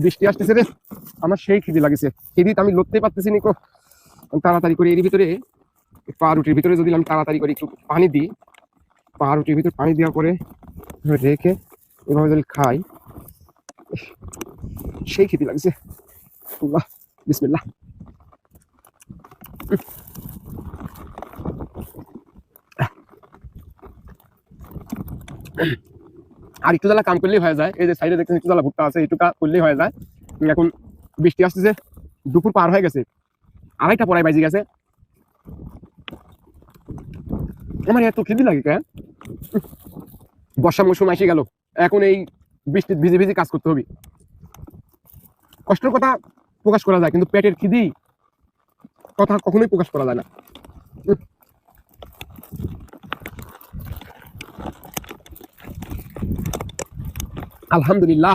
বৃষ্টি আসতেছে রে, আমার সেই খিদে লাগেছে। খিদিতে আমি লড়তে পারতেছি নিকো। তাড়াতাড়ি করে এর ভিতরে পাউরুটির ভিতরে যদি আমি তাড়াতাড়ি করে একটু পানি দিই, পাউরুটির ভিতরে পানি দেওয়ার পরে রেখে এভাবে যদি খাই, সেই খিদে লাগছে। আল্লাহ, বিসমিল্লাহ। আর একটু জ্বালা কাম করলেই হয়ে যায়। এই যে সাইডে দেখছেন একটু জ্বালা ভুট্টা আছে, একটু করলেই হয়ে যায়। এখন বৃষ্টি আসতেছে, দুপুর পার হয়ে গেছে, 2:30 পড়ায় বাজে গেছে। আমার এত খিদে লাগে কেন? বর্ষা মৌসুম এসে গেল, এখন এই বৃষ্টির ভিজে ভিজে কাজ করতে হবে। কষ্টের কথা প্রকাশ করা যায়, কিন্তু পেটের খিদি কথা কখনোই প্রকাশ করা যায় না। আলহামদুলিল্লাহ,